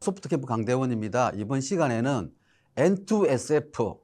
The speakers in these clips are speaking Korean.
소프트캠프 강대원입니다. 이번 시간에는 N2SF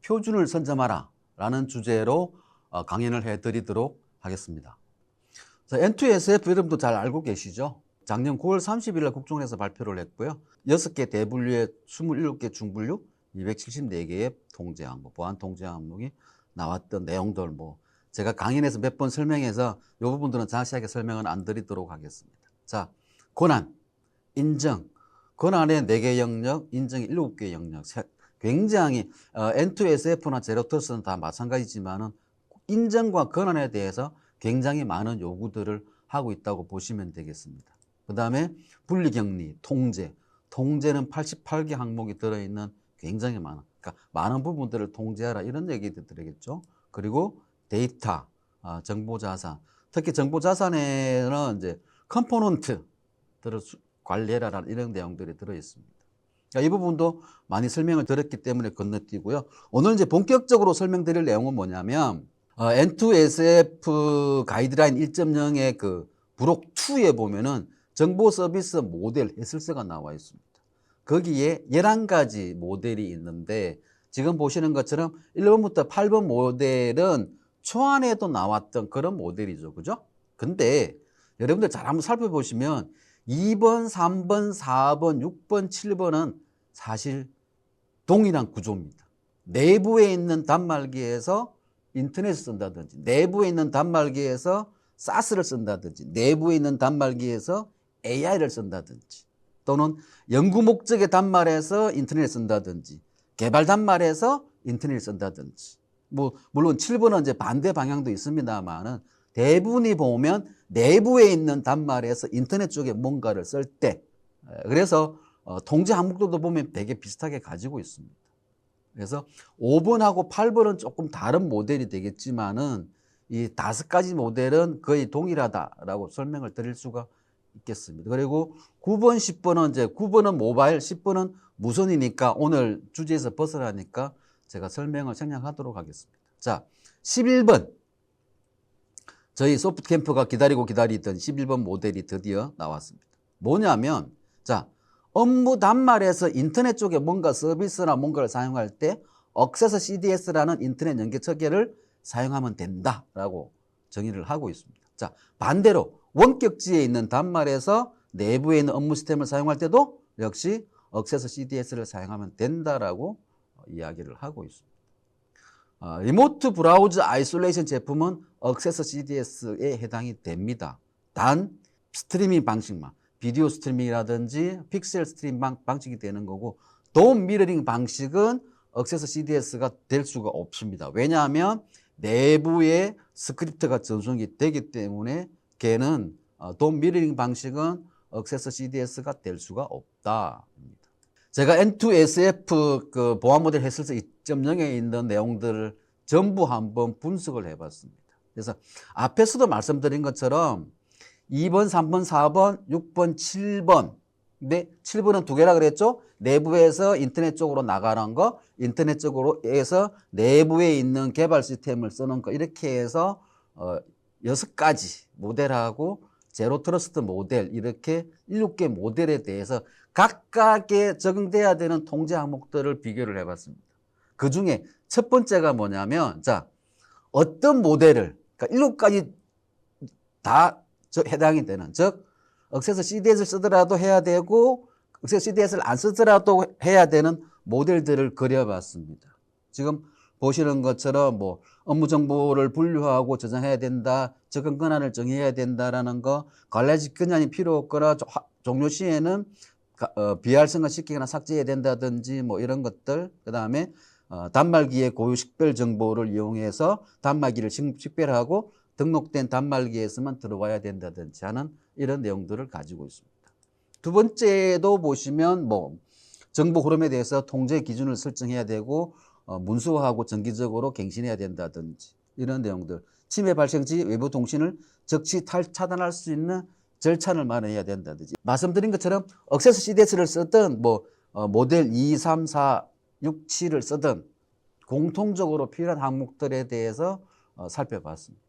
표준을 선점하라 라는 주제로 강연을 해드리도록 하겠습니다. N2SF 여러분도 잘 알고 계시죠? 작년 9월 30일 날 국정원에서 발표를 했고요. 6개 대분류에 27개 중분류, 274개의 통제 항목, 보안 통제 항목이 나왔던 내용들 제가 강연에서 몇 번 설명해서 이 부분들은 자세하게 설명은 안 드리도록 하겠습니다. 자, 권한, 인정, 권한의 4개 영역, 인정의 7개 영역. 굉장히 N2SF나 제로트러스는 다 마찬가지지만은 인정과 권한에 대해서 굉장히 많은 요구들을 하고 있다고 보시면 되겠습니다. 그 다음에 분리격리, 통제는 88개 항목이 들어있는 굉장히 많은, 그러니까 많은 부분들을 통제하라 이런 얘기들 들겠죠. 그리고 데이터, 정보자산, 특히 정보자산에는 이제 컴포넌트들을 관리해라 이런 내용들이 들어있습니다. 이 부분도 많이 설명을 드렸기 때문에 건너뛰고요. 오늘 이제 본격적으로 설명드릴 내용은 뭐냐면 N2SF 가이드라인 1.0의 그 부록 2에 보면은 정보 서비스 모델 해설서가 나와 있습니다. 거기에 11가지 모델이 있는데 지금 보시는 것처럼 1번부터 8번 모델은 초안에도 나왔던 그런 모델이죠. 그죠? 근데 여러분들 잘 한번 살펴보시면 2번, 3번, 4번, 6번, 7번은 사실 동일한 구조입니다. 내부에 있는 단말기에서 인터넷을 쓴다든지, 내부에 있는 단말기에서 사스를 쓴다든지, 내부에 있는 단말기에서 AI를 쓴다든지, 또는 연구 목적의 단말에서 인터넷을 쓴다든지, 개발 단말에서 인터넷을 쓴다든지, 물론 7번은 이제 반대 방향도 있습니다만은 대부분이 보면 내부에 있는 단말에서 인터넷 쪽에 뭔가를 쓸 때, 그래서 통제 항목들도 보면 되게 비슷하게 가지고 있습니다. 그래서 5번하고 8번은 조금 다른 모델이 되겠지만은 이 5가지 모델은 거의 동일하다라고 설명을 드릴 수가 있겠습니다. 그리고 9번, 10번은 이제 9번은 모바일, 10번은 무선이니까 오늘 주제에서 벗어나니까 제가 설명을 생략하도록 하겠습니다. 자, 11번. 저희 소프트캠프가 기다리던 11번 모델이 드디어 나왔습니다. 뭐냐면, 자, 업무 단말에서 인터넷 쪽에 뭔가 서비스나 뭔가를 사용할 때 억세서 CDS라는 인터넷 연계 체계를 사용하면 된다라고 정의를 하고 있습니다. 자, 반대로 원격지에 있는 단말에서 내부에 있는 업무 시스템을 사용할 때도 역시 억세서 CDS를 사용하면 된다라고 이야기를 하고 있습니다. 리모트 브라우저 아이솔레이션 제품은 억세서 CDS에 해당이 됩니다. 단 스트리밍 방식만, 비디오 스트리밍이라든지 픽셀 스트리밍 방식이 되는 거고 돔 미러링 방식은 억세서 CDS가 될 수가 없습니다. 왜냐하면 내부에 스크립트가 전송이 되기 때문에 걔는 돔 미러링 방식은 억세서 CDS가 될 수가 없다. 제가 N2SF 그 보안 모델 해설서 2.0에 있는 내용들을 전부 한번 분석을 해봤습니다. 그래서 앞에서도 말씀드린 것처럼 2번, 3번, 4번, 6번, 7번. 근데 7번은 2개라 그랬죠? 내부에서 인터넷 쪽으로 나가는 거, 인터넷 쪽으로 해서 내부에 있는 개발 시스템을 쓰는 거, 이렇게 해서 6가지 모델하고 제로 트러스트 모델, 이렇게 7개 모델에 대해서 각각에 적용돼야 되는 통제 항목들을 비교를 해봤습니다. 그 중에 첫 번째가 뭐냐면, 자, 어떤 모델을, 그러니까 7가지 다 해당이 되는, 즉, 억세서 CDS를 쓰더라도 해야 되고, 억세서 CDS를 안 쓰더라도 해야 되는 모델들을 그려봤습니다. 지금 보시는 것처럼 업무 정보를 분류하고 저장해야 된다, 접근 권한을 정해야 된다라는 거, 관리직 권한이 필요 없거나 종료 시에는 비활성화 시키거나 삭제해야 된다든지 이런 것들, 그 다음에 단말기의 고유 식별 정보를 이용해서 단말기를 식별하고 등록된 단말기에서만 들어와야 된다든지 하는 이런 내용들을 가지고 있습니다. 두 번째도 보시면 정보 흐름에 대해서 통제 기준을 설정해야 되고 문수화하고 정기적으로 갱신해야 된다든지 이런 내용들, 침해 발생 시 외부 통신을 즉시 차단할 수 있는 절차를 마련해야 된다든지, 말씀드린 것처럼 억세서 CDS를 쓰든 모델 2, 3, 4, 6, 7을 쓰든 공통적으로 필요한 항목들에 대해서 살펴봤습니다.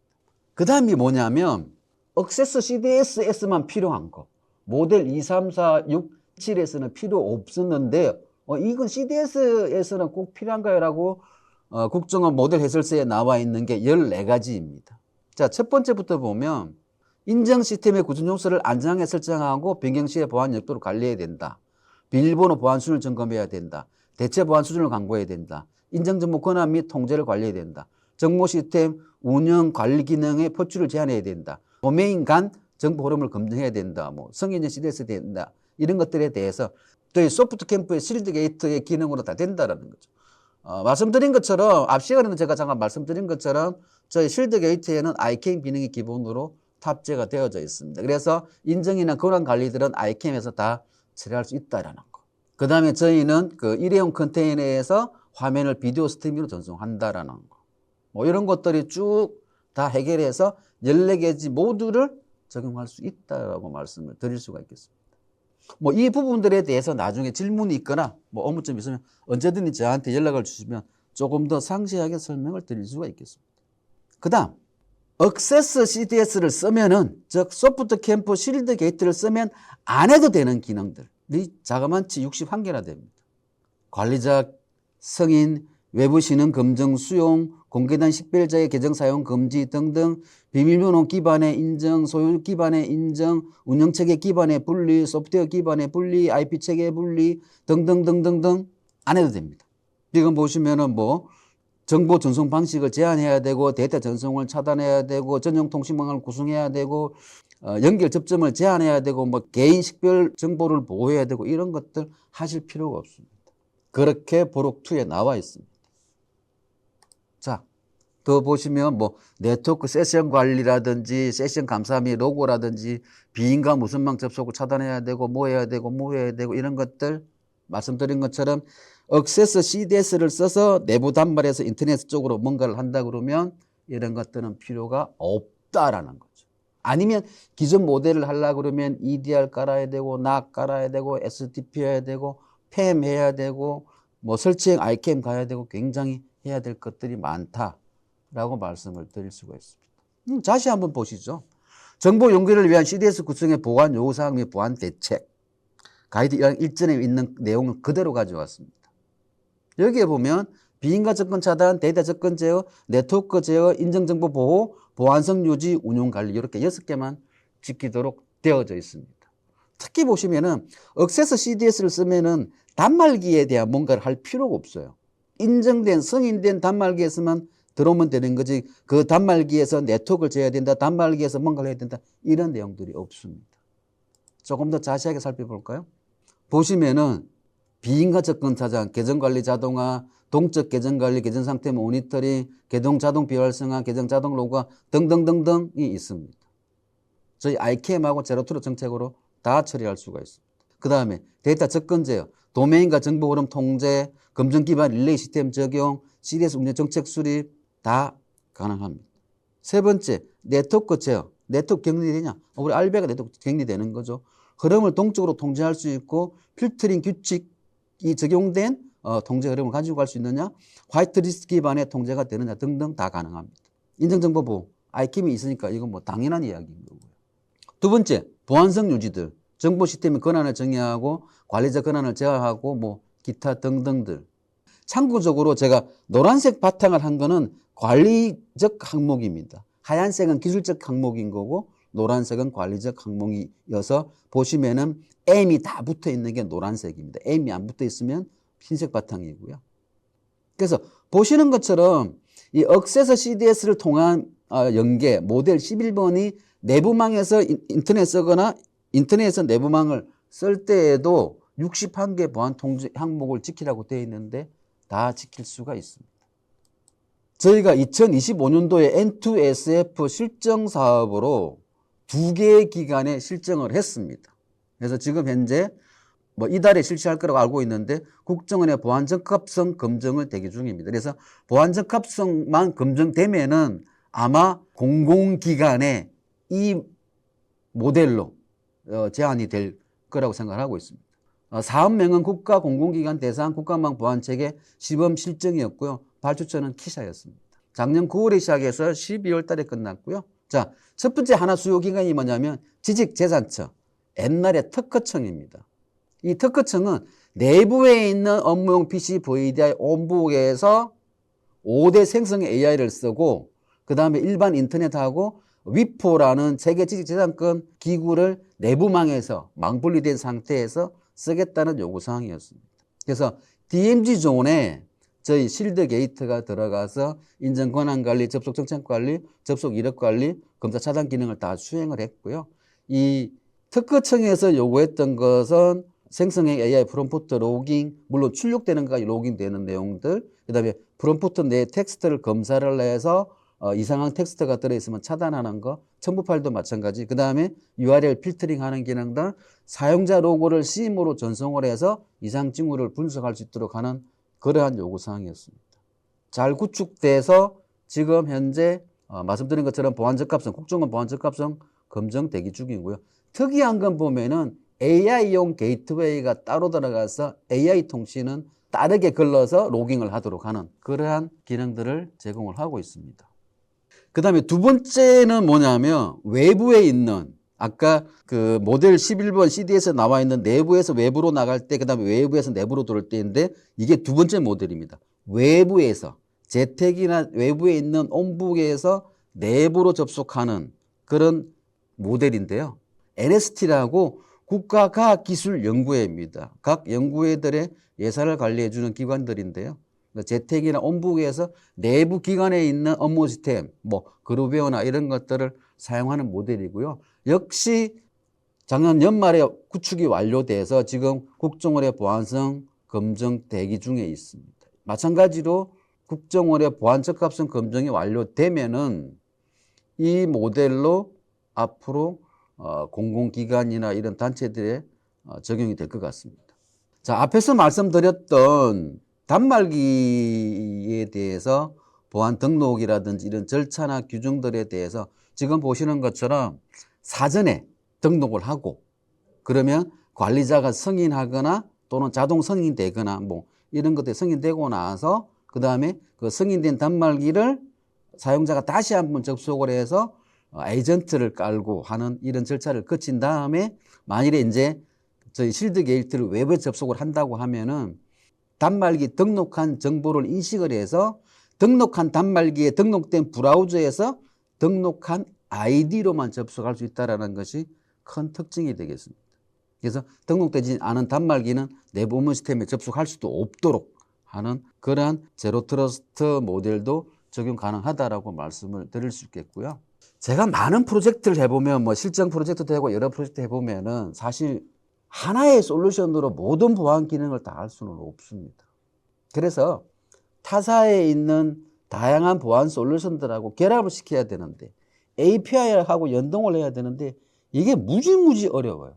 그 다음이 뭐냐면 억세서 CDS만 필요한 거, 모델 2, 3, 4, 6, 실에서는 필요 없었는데 이건 CDS에서는 꼭 필요한가요? 라고 국정원 모델 해설서에 나와 있는 게 14가지입니다. 자, 첫 번째부터 보면 인증 시스템의 구성 요소를 안전하게 설정하고 변경 시에 보안 역도를 관리해야 된다. 비밀번호 보안 수준을 점검해야 된다. 대체 보안 수준을 강구해야 된다. 인증정보 권한 및 통제를 관리해야 된다. 정보 시스템 운영 관리 기능의 포출을 제한해야 된다. 도메인 간 정보 흐름을 검증해야 된다. 뭐 성인용 CDS 된다. 이런 것들에 대해서 저희 소프트 캠프의 실드 게이트의 기능으로 다 된다라는 거죠. 말씀드린 것처럼 앞 시간에는 제가 잠깐 말씀드린 것처럼 저희 실드 게이트에는 ICAM 기능이 기본으로 탑재가 되어져 있습니다. 그래서 인증이나 권한 관리들은 ICAM에서 다 처리할 수 있다라는 거. 그 다음에 저희는 그 일회용 컨테이너에서 화면을 비디오 스트리밍으로 전송한다라는 거. 뭐 이런 것들이 쭉 다 해결해서 14가지 모두를 적용할 수 있다라고 말씀을 드릴 수가 있겠습니다. 뭐 이 부분들에 대해서 나중에 질문이 있거나 뭐 의문점이 있으면 언제든지 저한테 연락을 주시면 조금 더 상세하게 설명을 드릴 수가 있겠습니다. 그 다음 액세스 CDS를 쓰면은 즉 소프트 캠프 실드 게이트를 쓰면 안 해도 되는 기능들이 자그마치 61개나 됩니다. 관리자, 승인, 외부 신원 검증 수용, 공개된 식별자의 계정 사용 금지 등등, 비밀번호 기반의 인증, 소유 기반의 인증, 운영체계 기반의 분리, 소프트웨어 기반의 분리, IP 체계 분리 등등등등등 안 해도 됩니다. 지금 보시면은 뭐 정보 전송 방식을 제한해야 되고 데이터 전송을 차단해야 되고 전용 통신망을 구성해야 되고 연결 접점을 제한해야 되고 뭐 개인 식별 정보를 보호해야 되고 이런 것들 하실 필요가 없습니다. 그렇게 보록2에 나와 있습니다. 자, 더 보시면 뭐 네트워크 세션 관리라든지 세션 감사 및 로고라든지 비인가 무선망 접속을 차단해야 되고 뭐 해야 되고 뭐 해야 되고 이런 것들 말씀드린 것처럼 액세스 CDS를 써서 내부 단말에서 인터넷 쪽으로 뭔가를 한다 그러면 이런 것들은 필요가 없다라는 거죠. 아니면 기존 모델을 하려고 그러면 EDR 깔아야 되고 NAC 깔아야 되고 SDP 해야 되고 PAM 해야 되고 뭐 설치형 ICAM 가야 되고 굉장히 해야 될 것들이 많다라고 말씀을 드릴 수가 있습니다. 다시 한번 보시죠. 정보 연결을 위한 CDS 구성의 보안 요구사항 및 보안 대책 가이드 1전에 있는 내용을 그대로 가져왔습니다. 여기에 보면 비인가 접근 차단, 데이터 접근 제어, 네트워크 제어, 인증정보 보호, 보안성 유지, 운용 관리 이렇게 6개만 지키도록 되어져 있습니다. 특히 보시면은 액세스 CDS를 쓰면은 단말기에 대한 뭔가를 할 필요가 없어요. 인증된 승인된 단말기에서만 들어오면 되는 거지 그 단말기에서 네트워크를 재야 된다, 단말기에서 뭔가를 해야 된다 이런 내용들이 없습니다. 조금 더 자세하게 살펴볼까요? 보시면은 비인가 접근 차단, 계정관리 자동화, 동적 계정관리, 계정상태 모니터링, 계정 자동 비활성화, 계정 자동 로그화 등등등등이 있습니다. 저희 ICAM하고 제로트루 정책으로 다 처리할 수가 있습니다. 그 다음에 데이터 접근 제어, 도메인과 정보 흐름 통제, 검증 기반 릴레이 시스템 적용, CDS 운영 정책 수립 다 가능합니다. 세 번째, 네트워크 제어. 네트워크 격리되냐? 우리 알베가 네트워크 격리되는 거죠. 흐름을 동적으로 통제할 수 있고 필터링 규칙이 적용된 통제 흐름을 가지고 갈 수 있느냐? 화이트리스트 기반의 통제가 되느냐 등등 다 가능합니다. 인증정보 보호, ICAM이 있으니까 이건 뭐 당연한 이야기인 거고요. 두 번째, 보안성 유지들. 정보 시스템의 권한을 정의하고 관리자 권한을 제어하고 뭐 기타 등등들. 참고적으로 제가 노란색 바탕을 한 거는 관리적 항목입니다. 하얀색은 기술적 항목인 거고 노란색은 관리적 항목이어서 보시면은 M이 다 붙어 있는 게 노란색입니다. M이 안 붙어 있으면 흰색 바탕이고요. 그래서 보시는 것처럼 이 액세스 CDS를 통한 연계 모델 11번이 내부망에서 인터넷 쓰거나 인터넷에서 내부망을 쓸 때에도 61개 보안 통제 항목을 지키라고 되어 있는데 다 지킬 수가 있습니다. 저희가 2025년도에 N2SF 실정 사업으로 2개의 기관에 실정을 했습니다. 그래서 지금 현재 뭐 이달에 실시할 거라고 알고 있는데 국정원의 보안 적합성 검증을 대기 중입니다. 그래서 보안 적합성만 검증되면은 아마 공공기관에 이 모델로 제한이 될 거라고 생각하고 있습니다. 사업명은 국가공공기관 대상 국가망 보안체계 시범 실증이었고요. 발주처는 키샤였습니다. 작년 9월에 시작해서 12월 달에 끝났고요. 자, 첫 번째 하나 수요기관이 뭐냐면 지식재산처, 옛날에 특허청입니다. 이 특허청은 내부에 있는 업무용 PC VDI 온북에서 5대 생성 AI를 쓰고 그 다음에 일반 인터넷하고 위포라는 세계 지식재산권 기구를 내부망에서 망분리된 상태에서 쓰겠다는 요구사항이었습니다. 그래서 DMZ 존에 저희 실드 게이트가 들어가서 인정 권한 관리, 접속 정책 관리, 접속 이력 관리, 검사 차단 기능을 다 수행을 했고요. 이 특허청에서 요구했던 것은 생성형 AI 프롬프트 로깅, 물론 출력되는 것까지 로깅되는 내용들, 그 다음에 프롬프트 내 텍스트를 검사를 해서 이상한 텍스트가 들어있으면 차단하는 거, 첨부 파일도 마찬가지, 그 다음에 URL 필터링하는 기능들, 사용자 로고를 CM으로 전송을 해서 이상 징후를 분석할 수 있도록 하는 그러한 요구사항이었습니다. 잘 구축돼서 지금 현재 말씀드린 것처럼 보안 적합성, 국정원 보안 적합성 검증 대기 중이고요. 특이한 건 보면은 AI용 게이트웨이가 따로 들어가서 AI 통신은 다르게 걸러서 로깅을 하도록 하는 그러한 기능들을 제공을 하고 있습니다. 그 다음에 두 번째는 뭐냐면 외부에 있는 아까 그 모델 11번 CD에서 나와 있는 내부에서 외부로 나갈 때, 그 다음에 외부에서 내부로 들어올 때인데 이게 두 번째 모델입니다. 외부에서 재택이나 외부에 있는 온북에서 내부로 접속하는 그런 모델인데요. NST라고 국가과학기술연구회입니다. 각 연구회들의 예산을 관리해주는 기관들인데요. 재택이나 온북에서 내부 기관에 있는 업무 시스템, 뭐 그룹웨어나 이런 것들을 사용하는 모델이고요. 역시 작년 연말에 구축이 완료돼서 지금 국정원의 보안성 검증 대기 중에 있습니다. 마찬가지로 국정원의 보안 적합성 검증이 완료되면은 이 모델로 앞으로 공공기관이나 이런 단체들에 적용이 될 것 같습니다. 자, 앞에서 말씀드렸던 단말기에 대해서 보안 등록이라든지 이런 절차나 규정들에 대해서 지금 보시는 것처럼 사전에 등록을 하고 그러면 관리자가 승인하거나 또는 자동 승인되거나 뭐 이런 것들이 승인되고 나서 그 다음에 그 승인된 단말기를 사용자가 다시 한번 접속을 해서 에이전트를 깔고 하는 이런 절차를 거친 다음에 만일에 이제 저희 실드 게이트를 외부에 접속을 한다고 하면은 단말기 등록한 정보를 인식을 해서 등록한 단말기에 등록된 브라우저에서 등록한 아이디로만 접속할 수 있다는 것이 큰 특징이 되겠습니다. 그래서 등록되지 않은 단말기는 내부 업무 시스템에 접속할 수도 없도록 하는 그러한 제로 트러스트 모델도 적용 가능하다라고 말씀을 드릴 수 있겠고요. 제가 많은 프로젝트를 해보면 뭐 실전 프로젝트도 하고 여러 프로젝트 해보면은 사실 하나의 솔루션으로 모든 보안 기능을 다 할 수는 없습니다. 그래서 타사에 있는 다양한 보안 솔루션들하고 결합을 시켜야 되는데 API하고 연동을 해야 되는데 이게 무지무지 어려워요.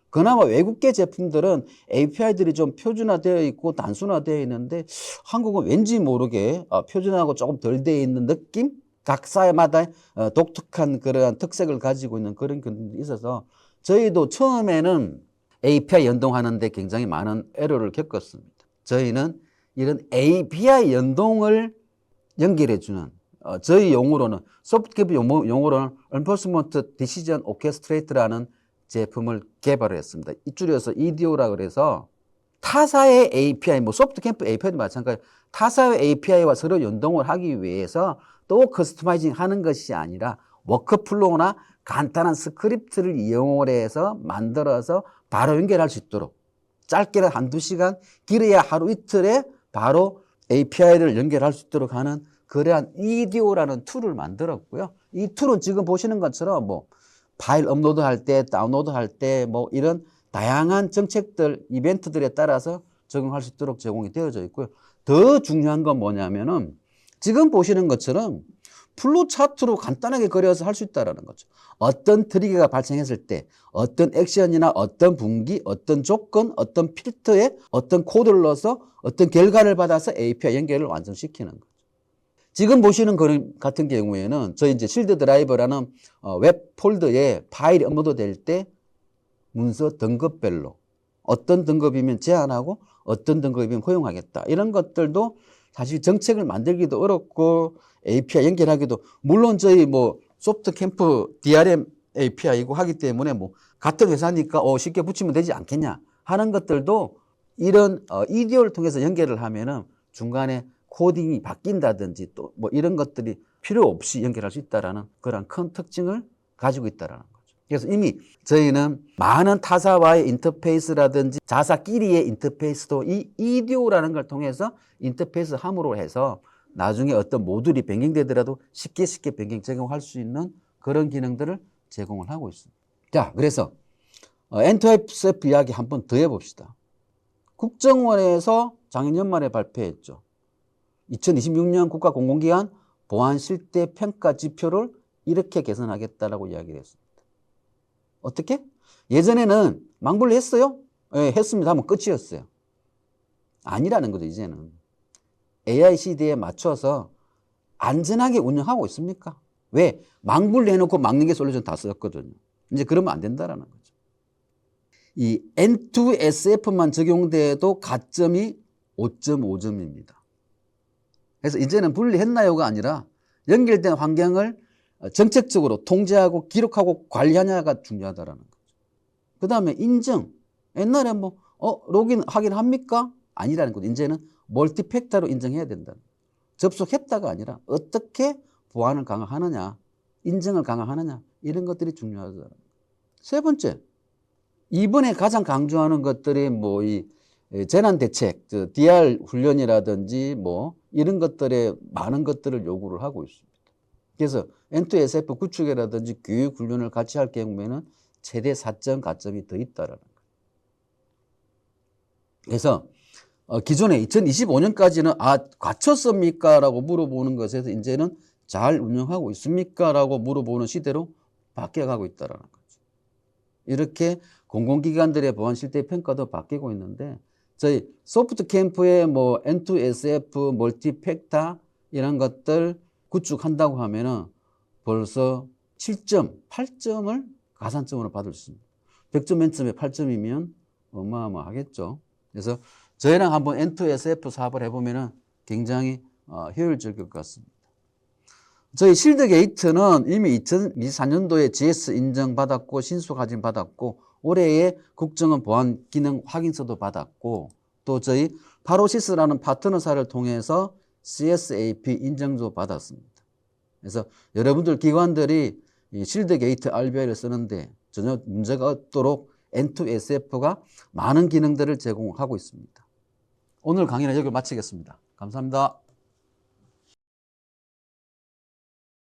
그나마 외국계 제품들은 API들이 좀 표준화되어 있고 단순화되어 있는데 한국은 왠지 모르게 표준화하고 조금 덜 되어 있는 느낌? 각사마다 독특한 그러한 특색을 가지고 있는 그런 경우도 있어서 저희도 처음에는 API 연동하는데 굉장히 많은 에러를 겪었습니다. 저희는 이런 API 연동을 연결해주는 저희 용어로는 소프트웨어 용어로는 Enforcement Decision Orchestrator라는 제품을 개발했습니다. 이 줄여서 EDO라 그래서 타사의 API, 뭐 소프트캠프 API도 마찬가지로 타사의 API와 서로 연동을 하기 위해서 또 커스터마이징 하는 것이 아니라 워크플로우나 간단한 스크립트를 이용을 해서 만들어서 바로 연결할 수 있도록 짧게는 한두 시간, 길어야 하루 이틀에 바로 API를 연결할 수 있도록 하는 그러한 EDO라는 툴을 만들었고요. 이 툴은 지금 보시는 것처럼 뭐 파일 업로드 할 때, 다운로드 할 때 뭐 이런 다양한 정책들, 이벤트들에 따라서 적용할 수 있도록 제공이 되어져 있고요. 더 중요한 건 뭐냐면은 지금 보시는 것처럼 플로 차트로 간단하게 그려서 할 수 있다는 거죠. 어떤 트리거가 발생했을 때 어떤 액션이나 어떤 분기, 어떤 조건, 어떤 필터에 어떤 코드를 넣어서 어떤 결과를 받아서 API 연결을 완성시키는 거죠. 지금 보시는 것 같은 경우에는 저희 이제 실드 드라이버라는 웹 폴더에 파일이 업로드 될 때 문서 등급별로 어떤 등급이면 제한하고 어떤 등급이면 허용하겠다. 이런 것들도 사실 정책을 만들기도 어렵고 API 연결하기도 물론 저희 뭐 소프트 캠프 DRM API이고 하기 때문에 뭐 같은 회사니까 쉽게 붙이면 되지 않겠냐 하는 것들도 이런 EDO를 통해서 연결을 하면은 중간에 코딩이 바뀐다든지 또 뭐 이런 것들이 필요 없이 연결할 수 있다라는 그런 큰 특징을 가지고 있다라는 거죠. 그래서 이미 저희는 많은 타사와의 인터페이스라든지 자사끼리의 인터페이스도 이 EDO라는 걸 통해서 인터페이스 함으로 해서 나중에 어떤 모듈이 변경되더라도 쉽게 변경 적용할 수 있는 그런 기능들을 제공을 하고 있습니다. 자, 그래서 N2SF 이야기 한번 더 해봅시다. 국정원에서 작년 연말에 발표했죠. 2026년 국가공공기관 보안 실태 평가 지표를 이렇게 개선하겠다라고 이야기를 했습니다. 어떻게? 예전에는 망불로 했어요? 네, 했습니다 하면 끝이었어요. 아니라는 거죠, 이제는. AI 시대에 맞춰서 안전하게 운영하고 있습니까? 왜? 망불로 해놓고 막는 게 솔루션 다 썼거든요. 이제 그러면 안 된다라는 거죠. 이 N2SF만 적용돼도 가점이 5.5점입니다. 그래서 이제는 분리했나요가 아니라 연결된 환경을 정책적으로 통제하고 기록하고 관리하냐가 중요하다라는 거죠. 그 다음에 인증. 옛날에 로그인 확인합니까? 아니라는 거죠. 이제는 멀티팩터로 인정해야 된다. 접속했다가 아니라 어떻게 보안을 강화하느냐, 인증을 강화하느냐 이런 것들이 중요하다는 거죠. 세 번째, 이번에 가장 강조하는 것들이 이 재난대책, DR 훈련이라든지 이런 것들에 많은 것들을 요구를 하고 있습니다. 그래서 N2SF 구축이라든지 교육 훈련을 같이 할 경우에는 최대 4점 가점이 더 있다라는 거예요. 그래서 기존에 2025년까지는 갖췄습니까? 라고 물어보는 것에서 이제는 잘 운영하고 있습니까? 라고 물어보는 시대로 바뀌어가고 있다라는 거죠. 이렇게 공공기관들의 보안 실태 평가도 바뀌고 있는데 저희 소프트 캠프에 N2SF 멀티팩터 이런 것들 구축한다고 하면은 벌써 7점, 8점을 가산점으로 받을 수 있습니다. 100점 만점에 8점이면 어마어마하겠죠. 그래서 저희랑 한번 N2SF 사업을 해보면은 굉장히 효율적일 것 같습니다. 저희 실드 게이트는 이미 2024년도에 GS 인정받았고 신속 확인 받았고 올해에 국정원 보안 기능 확인서도 받았고 또 저희 파로시스라는 파트너사를 통해서 CSAP 인정도 받았습니다. 그래서 여러분들 기관들이 이 실드 게이트 RBI를 쓰는데 전혀 문제가 없도록 N2SF가 많은 기능들을 제공하고 있습니다. 오늘 강의는 여기를 마치겠습니다. 감사합니다.